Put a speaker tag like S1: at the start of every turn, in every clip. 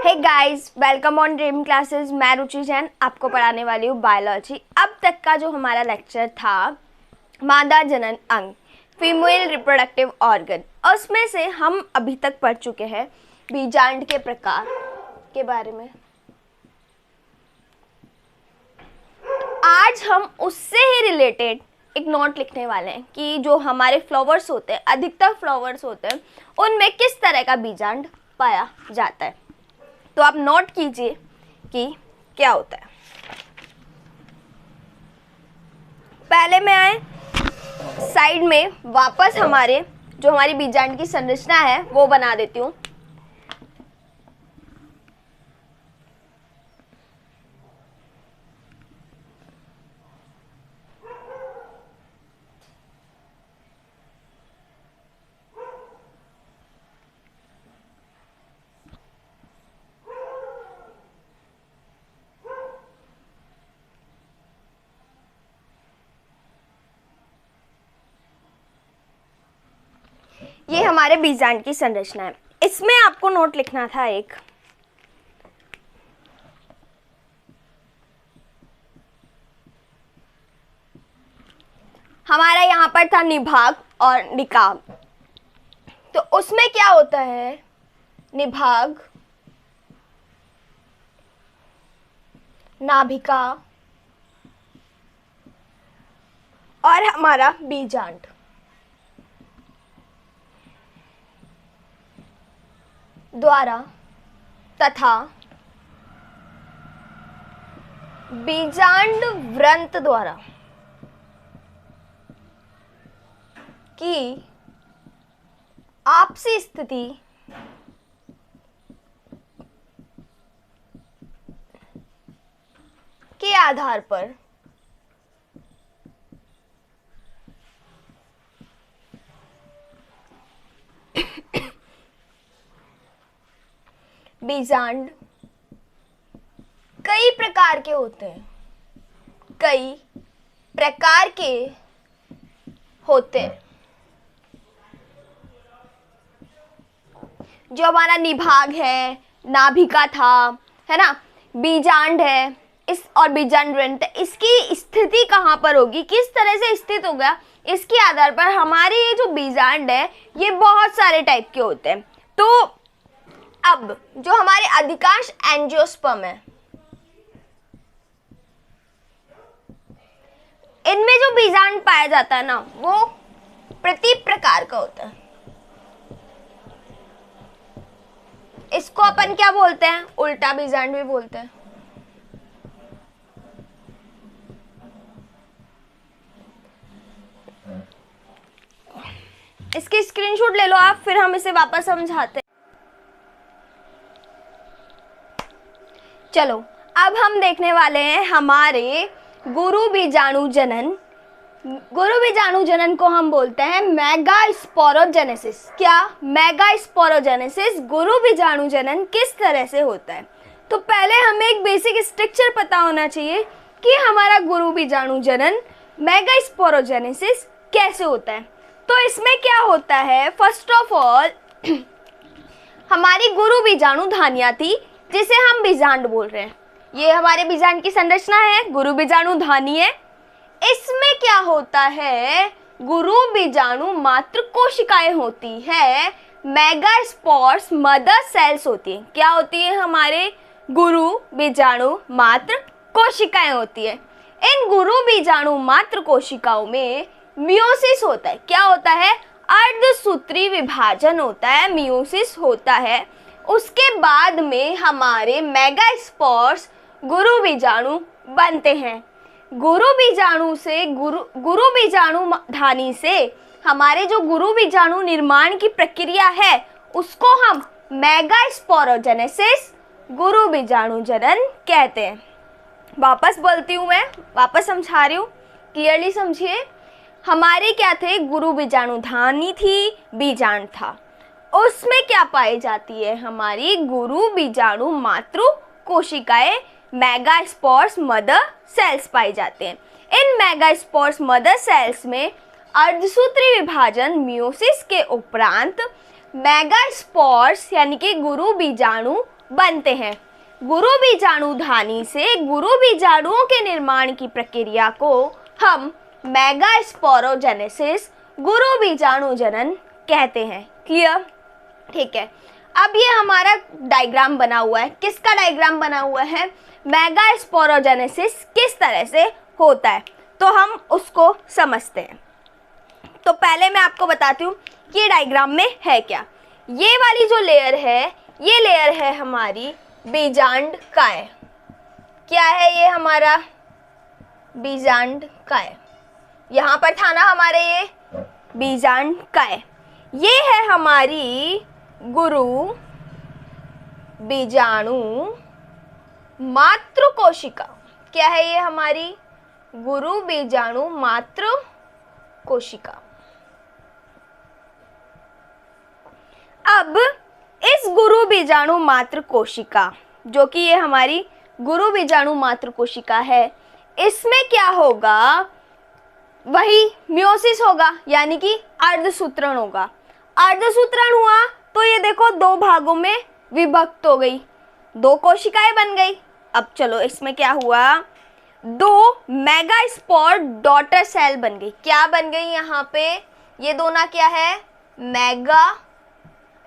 S1: Hey guys, welcome on dream classes. मैं रुचि जैन आपको पढ़ाने वाली हूँ बायोलॉजी। अब तक का जो हमारा लेक्चर था मादा जनन अंग, फीमेल रिप्रोडक्टिव ऑर्गन, उसमें से हम अभी तक पढ़ चुके हैं बीजांड के प्रकार के बारे में। आज हम उससे ही रिलेटेड एक नोट लिखने वाले हैं कि जो हमारे फ्लावर्स होते हैं, अधिकतर फ्लावर्स होते हैं, उनमें किस तरह का बीजांड पाया जाता है। तो आप नोट कीजिए कि क्या होता है। पहले मैं आए साइड में वापस हमारे जो हमारी बीजांड की संरचना है वो बना देती हूँ। ये हमारे बीजांड की संरचना है। इसमें आपको नोट लिखना था एक, हमारा यहाँ पर था निभाग और निकाग। तो उसमें क्या होता है, निभाग, नाभिका और हमारा बीजांड। द्वारा तथा बीजांड व्रंत द्वारा की आपसी स्थिति के आधार पर बीजांड कई प्रकार के होते हैं, कई प्रकार के होते हैं। जो हमारा निभाग है, नाभिका था, है ना, बीजांड है, इस और बीजांड व्रंत, इसकी स्थिति कहाँ पर होगी, किस तरह से स्थित होगा, इसके आधार पर हमारे ये जो बीजांड है ये बहुत सारे टाइप के होते हैं। तो अब जो हमारे अधिकांश एंजियोस्पर्म है, इनमें जो बीजांड पाया जाता है ना, वो प्रति प्रकार का होता है। इसको अपन क्या बोलते हैं, उल्टा बीजांड भी बोलते हैं। इसकी स्क्रीनशॉट ले लो आप, फिर हम इसे वापस समझाते हैं। चलो, अब हम देखने वाले हैं हमारे गुरु बीजाणु जनन। गुरु बीजाणु जनन को हम बोलते हैं मेगास्पोरोजेनेसिस। क्या? मेगास्पोरोजेनेसिस, गुरु बीजाणु जनन किस तरह से होता है। तो पहले हमें एक बेसिक स्ट्रक्चर पता होना चाहिए कि हमारा गुरु बीजाणु जनन मेगास्पोरोजेनेसिस कैसे होता है। तो इसमें क्या होता है, फर्स्ट ऑफ ऑल हमारी गुरु बीजाणु धानियां थी, जिसे हम बीजांड बोल रहे हैं। ये हमारे बीजांड की संरचना है, गुरु बीजाणु धानी है। इसमें क्या होता है, गुरु बीजाणु मात्र कोशिकाएं होती है, मेगास्पोर्स मदर सेल्स होती है। क्या होती है, हमारे गुरु बीजाणु मात्र कोशिकाएं होती है। इन गुरु बीजाणु मात्र कोशिकाओं में मियोसिस होता है। क्या होता है, अर्धसूत्री विभाजन होता है, मियोसिस होता है। उसके बाद में हमारे मेगास्पोर्स गुरु बीजाणु बनते हैं। गुरु बीजाणु से गुरु बीजाणु धानी से हमारे जो गुरु बीजाणु निर्माण की प्रक्रिया है उसको हम मेगास्पोरोजेनेसिस, गुरु बीजाणु जनन कहते हैं। वापस बोलती हूँ मैं, वापस समझा रही हूँ, क्लियरली समझिए। हमारे क्या थे, गुरु बीजाणु धानी थी, बीजांड था। उसमें क्या पाई जाती है, हमारी गुरु बीजाणु मातृ कोशिकाएं, मेगास्पोर्स मदर सेल्स पाई जाते हैं। इन मेगास्पोर्स मदर सेल्स में अर्धसूत्री विभाजन मियोसिस के उपरांत मेगास्पोर्स यानी कि गुरु बीजाणु बनते हैं। गुरु बीजाणु धानी से गुरु बीजाणुओं के निर्माण की प्रक्रिया को हम मेगास्पोरोजेनेसिस गुरु बीजाणु जनन कहते हैं। क्लियर? ठीक है। अब ये हमारा डायग्राम बना हुआ है। किसका डायग्राम बना हुआ है? मेगास्पोरोजेनेसिस किस तरह से होता है, तो हम उसको समझते हैं। तो पहले मैं आपको बताती हूँ कि ये डायग्राम में है क्या। ये वाली जो लेयर है, ये लेयर है हमारी बीजांडकाय। क्या है ये? हमारा बीजांडकाय। यहाँ पर था ना हमारे ये बीजांडकाय। ये है हमारी गुरु बीजाणु मातृ कोशिका। क्या है ये? हमारी गुरु बीजाणु मातृ कोशिका। अब इस गुरु बीजाणु मातृ कोशिका, जो कि ये हमारी गुरु बीजाणु मातृ कोशिका है, इसमें क्या होगा? वही मियोसिस होगा, यानी कि अर्धसूत्रण होगा। अर्धसूत्रण हुआ तो ये देखो दो भागों में विभक्त हो गई, दो कोशिकाएं बन गई। अब चलो इसमें क्या हुआ? दो मेगास्पोर डॉटर सेल बन गई। क्या बन गई यहाँ पे? ये दोनों क्या है? Mega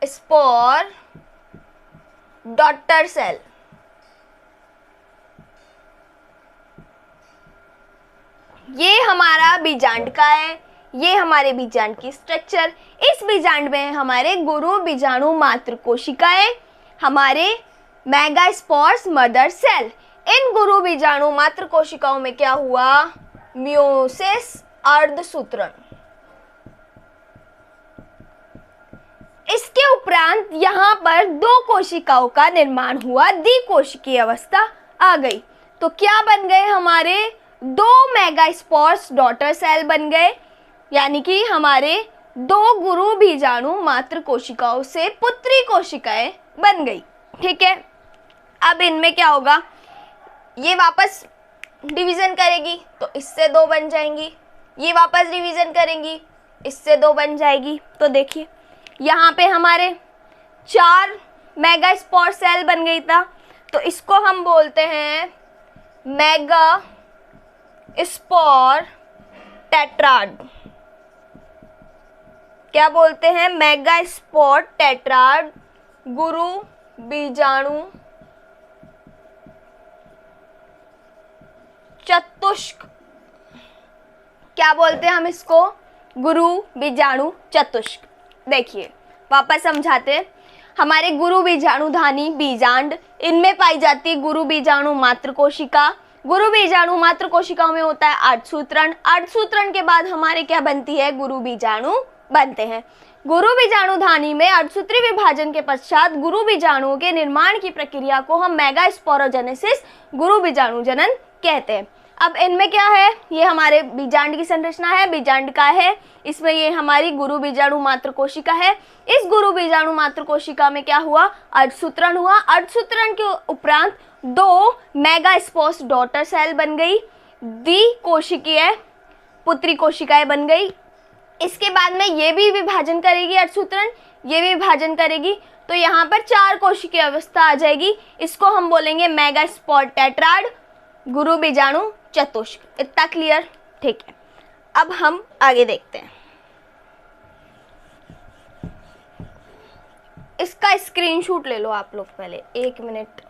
S1: spore daughter cell. ये हमारा बीजांड का है, ये हमारे बीजांड की स्ट्रक्चर। इस बीजांड में हमारे गुरु बीजाणु मातृ कोशिकाएं, हमारे मेगास्पोर्स मदर सेल। इन गुरु बीजाणु मातृ कोशिकाओं में क्या हुआ? मियोसिस अर्धसूत्रण। इसके उपरांत यहाँ पर दो कोशिकाओं का निर्माण हुआ, द्विकोशिकीय अवस्था आ गई। तो क्या बन गए? हमारे दो मेगास्पोर्स डॉटर सेल बन गए, यानी कि हमारे दो गुरु बीजाणु मातृ कोशिकाओं से पुत्री कोशिकाएं बन गई। ठीक है। अब इनमें क्या होगा? ये वापस डिवीजन करेगी तो इससे दो बन जाएंगी, ये वापस डिवीजन करेंगी, इससे दो बन जाएगी। तो देखिए यहाँ पे हमारे 4 मेगास्पोर सेल बन गई था, तो इसको हम बोलते हैं मेगा स्पोर टेट्राड। क्या बोलते हैं? मेगा स्पोर टेट्राड गुरु बीजाणु चतुष्क। क्या बोलते हैं हम इसको? गुरु बीजाणु चतुष्क। देखिए वापस समझाते हैं। हमारे गुरु बीजाणुधानी बीजांड, इनमें पाई जाती गुरु बीजाणु मातृ कोशिका। गुरु बीजाणु मातृ कोशिकाओं में होता है अर्धसूत्रण। अर्धसूत्रण के बाद हमारे क्या बनती है? गुरु बीजाणु बनते हैं। गुरु बीजाणुधानी में अर्धसूत्री विभाजन के पश्चात गुरु बीजाणुओं के निर्माण की प्रक्रिया को हम मेगास्पोरोजेनेसिस गुरु बीजाणु जनन कहते हैं। अब इनमें क्या है? ये हमारे बीजांड की संरचना है, बीजांड का है। इसमें ये हमारी गुरु बीजाणु मातृ कोशिका है। इस गुरु बीजाणु मातृ कोशिका में क्या हुआ? अर्धसूत्रण हुआ। अर्धसूत्रण के उपरांत दो मेगास्पोर्स डॉटर सेल बन गई, द्विकोशिकीय पुत्री कोशिकाएं बन गई। इसके बाद में ये भी विभाजन करेगी, अर्धसूत्रण ये भी विभाजन करेगी, तो यहाँ पर 4 कोशिकीय अवस्था आ जाएगी। इसको हम बोलेंगे मेगास्पोर टेट्राड गुरु बीजाणु चतुष्क। इतना क्लियर? ठीक है। अब हम आगे देखते हैं। इसका स्क्रीनशॉट ले लो आप लोग पहले, 1 मिनट।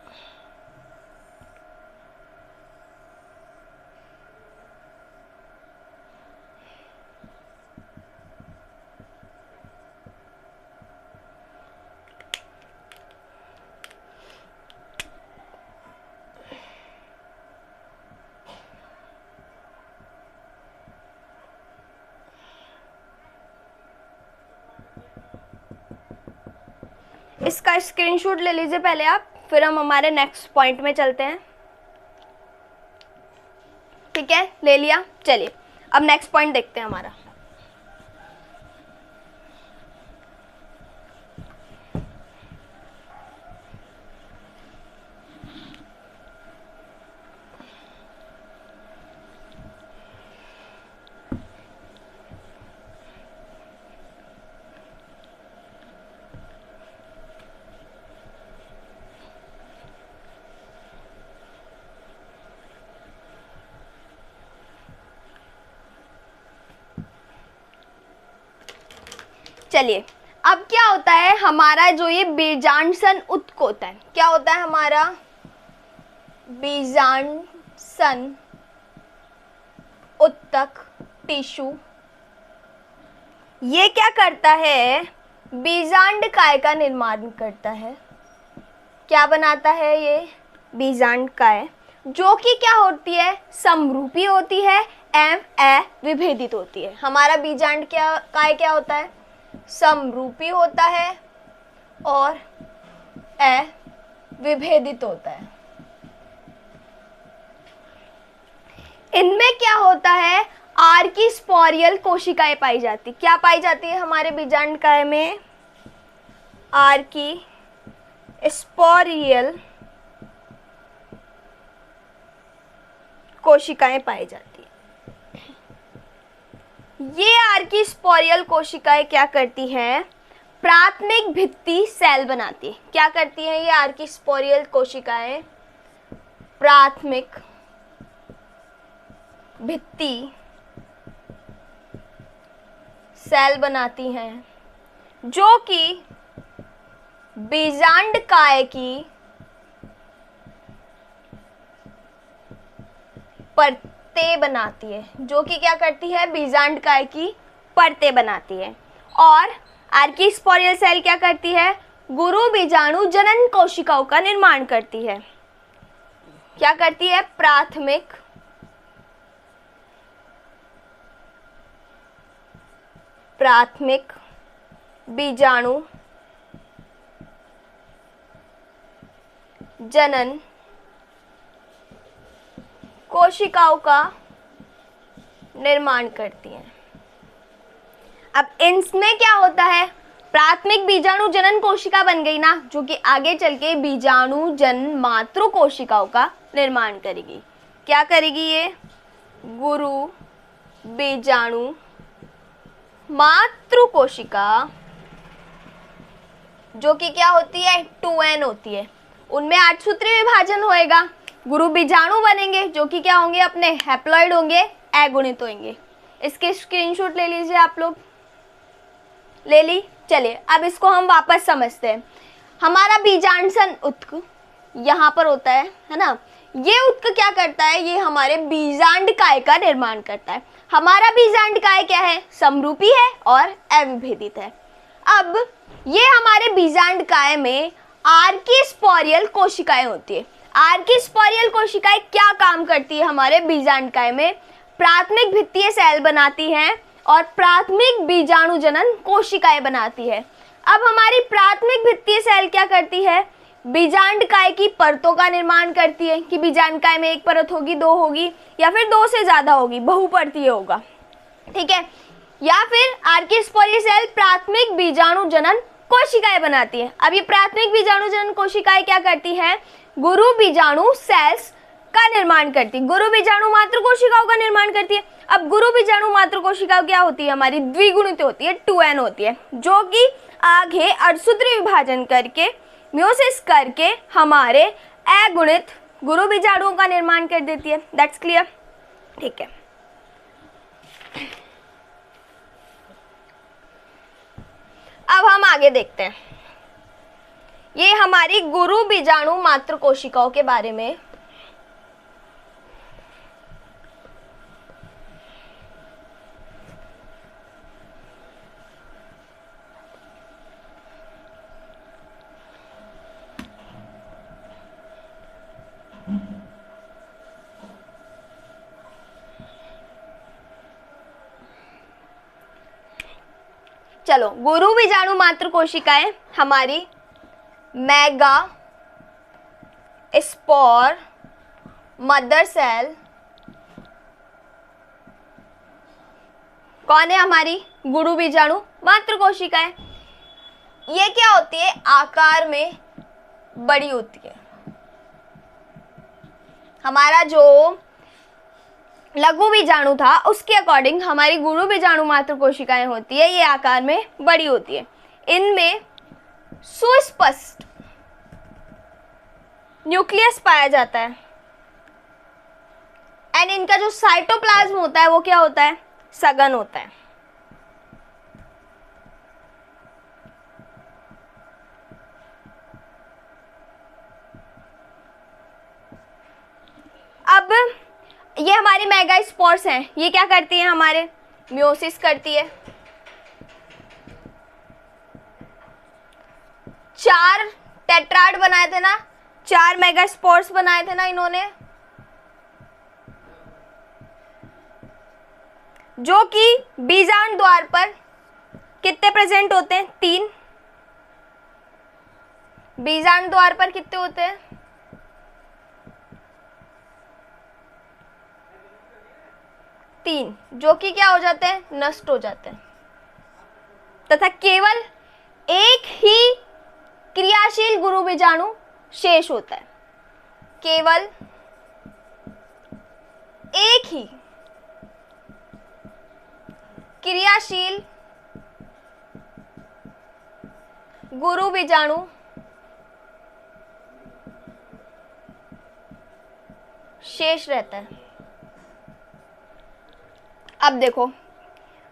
S1: इसका स्क्रीनशॉट ले लीजिए पहले आप, फिर हम हमारे नेक्स्ट पॉइंट में चलते हैं। ठीक है, ले लिया। चलिए अब नेक्स्ट पॉइंट देखते हैं हमारा। चलिए, अब क्या होता है हमारा जो ये बीजांडसन उत्तक होता है, क्या होता है हमारा बीजांडसन उत्तक टिश्यू, ये क्या करता है, बीजांडकाय का निर्माण करता है। क्या बनाता है ये बीजांडकाय, जो कि क्या होती है, समरूपी होती है एवं अविभेदित होती है। हमारा बीजांडकाय क्या होता है, समरूपी होता है और अविभेदित होता है। इनमें क्या होता है, आर्किस्पोरियल कोशिकाएं पाई जाती। क्या पाई जाती है हमारे बीजांडकाय में, आर्किस्पोरियल कोशिकाएं पाई जाती है। ये आर्किस्पोरियल कोशिकाएं क्या करती हैं, प्राथमिक भित्ति सेल बनाती है। क्या करती हैं ये आर्किस्पोरियल कोशिकाएं, प्राथमिक भित्ति सेल बनाती हैं, जो कि बीजांडकाय की परतें बनाती है, जो कि क्या करती है, बीजांडकाय की परतें बनाती है। और आर्किस्पोरियल सेल क्या करती है, गुरु बीजाणु जनन कोशिकाओं का निर्माण करती है। क्या करती है, प्राथमिक बीजाणु जनन कोशिकाओं का निर्माण करती हैं। अब इनमें क्या होता है, प्राथमिक बीजाणु जनन कोशिका बन गई ना, जो कि आगे चल के बीजाणु जन मातृ कोशिकाओं का निर्माण करेगी। क्या करेगी ये, गुरु बीजाणु मातृ कोशिका, जो कि क्या होती है, 2n होती है। उनमें 8 सूत्रीय विभाजन होएगा, गुरु बीजाणु बनेंगे, जो कि क्या होंगे, अपने हैप्लॉइड होंगे, अगुणित होंगे। इसके स्क्रीनशॉट ले लीजिए आप लोग, ले ली। चलिए अब इसको हम वापस समझते हैं। हमारा बीजांडसन उत्तक यहाँ पर होता है ना, ये उत्तक क्या करता है, ये हमारे बीजांडकाय का निर्माण करता है। हमारा बीजांडकाय क्या है, समरूपी है और अविभेदित है। अब ये हमारे बीजांडकाय में आर्किस्पोरियल कोशिकाएं होती है। आर्किस्पोरियल कोशिकाएं क्या काम करती है हमारे बीजांडकाय में, प्राथमिक भित्तीय सेल बनाती हैं और प्राथमिक बीजाणु जनन कोशिकाएं बनाती है। अब हमारी प्राथमिक भित्तीय सेल क्या करती है, बीजांडकाय की परतों का निर्माण करती है, कि बीजांडकाय में एक परत होगी, 2 होगी, या फिर 2 से ज्यादा होगी, बहुपर्तीय होगा, ठीक है। या फिर आर्किस्पोरियल सेल प्राथमिक बीजाणु जनन कोशिकाएं बनाती है। अब ये प्राथमिक बीजाणु जनन कोशिकाएं क्या करती हैं, गुरु बीजाणु सेल्स का निर्माण करती है, गुरु बीजाणु मातृ कोशिकाओं का निर्माण करती है। अब गुरु बीजाणु मातृ कोशिकाओं क्या होती है, हमारी द्विगुणित होती है, 2n होती है, जो कि आगे अर्धसूत्रीय विभाजन करके म्योसिस करके हमारे अगुणित गुरु बीजाणुओं का निर्माण कर देती है। दैट्स क्लियर, ठीक है। अब हम आगे देखते हैं, ये हमारी गुरु बीजाणु मातृ कोशिकाओं के बारे में। चलो, गुरु बीजाणु मातृ कोशिकाएं हमारी मेगा स्पोर मदर सेल कौन है, हमारी गुरु बीजाणु मातृ कोशिकाएं। ये क्या होती है, आकार में बड़ी होती है। हमारा जो लघु बीजाणु था उसके अकॉर्डिंग हमारी गुरु बीजाणु मातृ कोशिकाएं होती है, ये आकार में बड़ी होती है। इनमें सुस्पष्ट न्यूक्लियस पाया जाता है एंड इनका जो साइटोप्लाज्म होता है वो क्या होता है, सघन होता है। ये हमारी मेगास्पोर्स हैं, ये क्या करती हैं, हमारे मियोसिस करती है। 4 टेट्राड बनाए थे ना, 4 मेगास्पोर्स बनाए थे ना इन्होंने, जो कि बीजांड द्वार पर कितने प्रेजेंट होते हैं, 3। बीजांड द्वार पर कितने होते हैं, 3, जो कि क्या हो जाते हैं, नष्ट हो जाते हैं, तथा केवल एक ही क्रियाशील गुरु बीजाणु शेष होता है। केवल एक ही क्रियाशील गुरु बीजाणु शेष रहता है। अब देखो,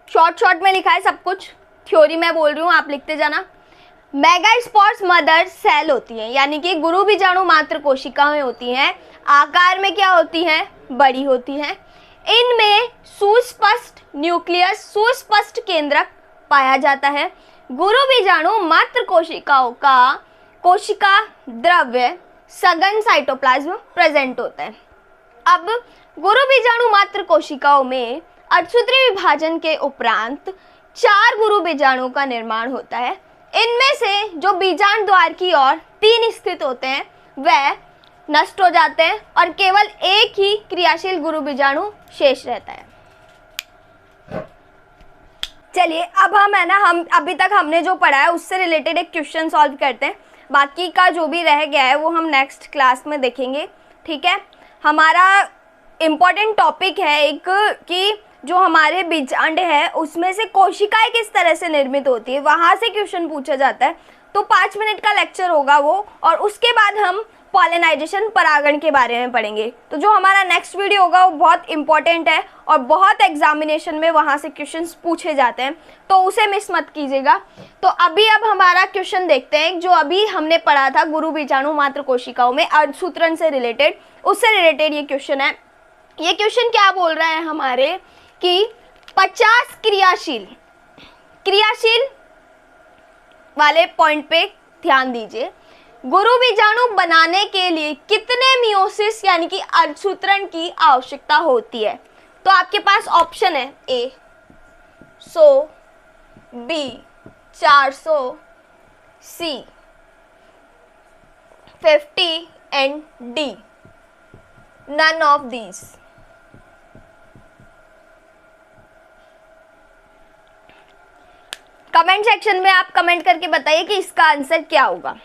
S1: शॉर्ट में लिखा है सब कुछ, थ्योरी मैं बोल रही हूँ, आप लिखते जाना। मेगास्पोर्स मदर सेल होती हैं, यानी कि गुरु बीजाणु मात्र कोशिकाएं होती हैं, आकार में क्या होती हैं, बड़ी होती हैं। इनमें सुस्पष्ट न्यूक्लियस, सुस्पष्ट केंद्रक पाया जाता है। गुरु बीजाणु मात्र कोशिकाओं का कोशिका द्रव्य सघन साइटोप्लाज्म प्रेजेंट होता है। अब गुरु बीजाणु मात्र कोशिकाओं में अर्धसूत्री विभाजन के उपरांत 4 गुरु बीजाणुओं का निर्माण होता है। इनमें से जो बीजांड द्वार की ओर 3 स्थित होते हैं वह नष्ट हो जाते हैं और केवल एक ही क्रियाशील गुरु बीजाणु शेष रहता है। चलिए अब हम अभी तक हमने जो पढ़ा है उससे रिलेटेड एक क्वेश्चन सॉल्व करते हैं। बाकी का जो भी रह गया है वो हम नेक्स्ट क्लास में देखेंगे, ठीक है। हमारा इम्पॉर्टेंट टॉपिक है एक कि जो हमारे बीजांड है उसमें से कोशिकाएं किस तरह से निर्मित होती है, वहाँ से क्वेश्चन पूछा जाता है। तो 5 मिनट का लेक्चर होगा वो, और उसके बाद हम पॉलिनाइजेशन, परागण के बारे में पढ़ेंगे। तो जो हमारा नेक्स्ट वीडियो होगा वो बहुत इंपॉर्टेंट है और बहुत एग्जामिनेशन में वहाँ से क्वेश्चंस पूछे जाते हैं, तो उसे मिस मत कीजिएगा। तो अब हमारा क्वेश्चन देखते हैं जो अभी हमने पढ़ा था गुरु बीजाणु मात्र कोशिकाओं में अर्धसूत्रण से रिलेटेड, उससे रिलेटेड ये क्वेश्चन है। ये क्वेश्चन क्या बोल रहा है हमारे कि 50 क्रियाशील वाले पॉइंट पे ध्यान दीजिए। गुरु बीजाणु बनाने के लिए कितने मियोसिस यानी कि अर्धसूत्रण की आवश्यकता होती है? तो आपके पास ऑप्शन है A 100, B 400, C 50 and D none of these. Comment section में आप कमेंट करके बताइए कि इसका आंसर क्या होगा।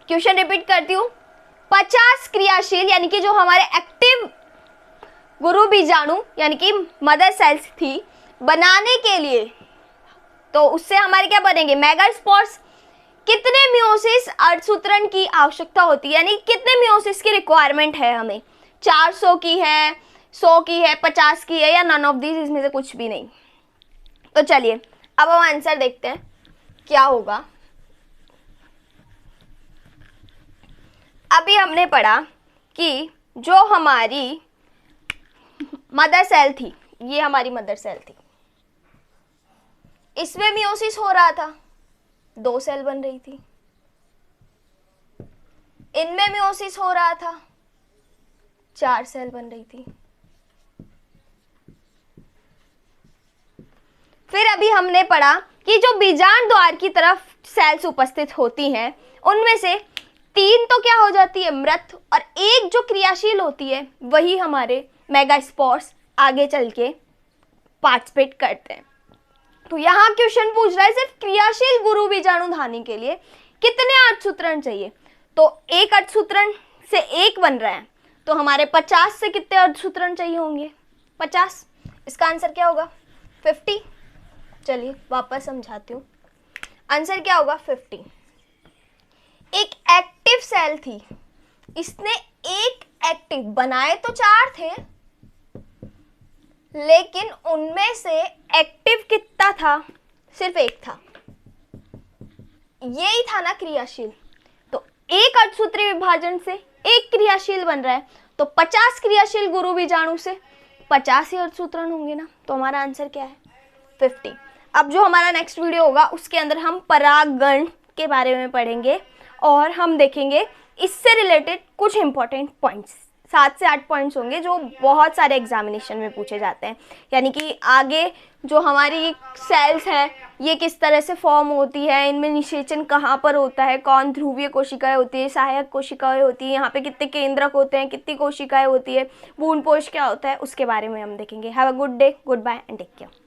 S1: क्वेश्चन रिपीट करती हूँ, 50 क्रियाशील यानी कि जो हमारे एक्टिव गुरु बीजाणु यानी कि मदर सेल्स थी बनाने के लिए, तो उससे हमारे क्या बनेंगे, मेगास्पोर्स। कितने मियोसिस अर्धसूत्रण की आवश्यकता होती है, यानी कितने मियोसिस की रिक्वायरमेंट है हमें? 400 की है, 100 की है, 50 की है, या नन ऑफ दीज, इसमें से कुछ भी नहीं। तो चलिए अब हम आंसर देखते हैं क्या होगा। अभी हमने पढ़ा कि जो हमारी मदर सेल थी, ये हमारी मदर सेल थी, इसमें मियोसिस हो रहा था, 2 सेल बन रही थी। इनमें मियोसिस हो रहा था, 4 सेल बन रही थी। फिर अभी हमने पढ़ा कि जो बीजांड द्वार की तरफ सेल्स उपस्थित होती हैं उनमें से 3 तो क्या हो जाती है, मृत, और 1 जो क्रियाशील होती है वही हमारे मेगास्पोर्स आगे चल के पार्टिसिपेट करते हैं। तो यहाँ क्वेश्चन पूछ रहा है सिर्फ क्रियाशील गुरु बीजाणु धानी के लिए कितने अर्धसूत्रण चाहिए। तो एक अर्धसूत्रण से 1 बन रहा है, तो हमारे 50 से कितने अर्धसूत्रण चाहिए होंगे, 50। इसका आंसर क्या होगा, 50। चलिए वापस समझाती हूँ, आंसर क्या होगा, 50। एक एक्टिव सेल थी, इसने एक एक्टिव बनाए तो 4 थे, लेकिन उनमें से एक्टिव कितना था, सिर्फ 1 था, यही था ना क्रियाशील। तो एक अर्धसूत्री विभाजन से एक क्रियाशील बन रहा है, तो 50 क्रियाशील गुरु बीजाणु से 50 ही अर्धसूत्रण होंगे ना, तो हमारा आंसर क्या है 50। अब जो हमारा नेक्स्ट वीडियो होगा उसके अंदर हम परागण के बारे में पढ़ेंगे और हम देखेंगे इससे रिलेटेड कुछ इंपॉर्टेंट पॉइंट्स। 7 से 8 पॉइंट्स होंगे जो बहुत सारे एग्जामिनेशन में पूछे जाते हैं, यानी कि आगे जो हमारी सेल्स हैं ये किस तरह से फॉर्म होती है, इनमें निषेचन कहाँ पर होता है, कौन ध्रुवीय कोशिकाएं होती है, सहायक कोशिकाएं होती है, यहाँ पे कितने केंद्रक होते हैं, कितनी कोशिकाएं होती है, भ्रूणपोष क्या होता है, उसके बारे में हम देखेंगे। Have a good day, goodbye and take care.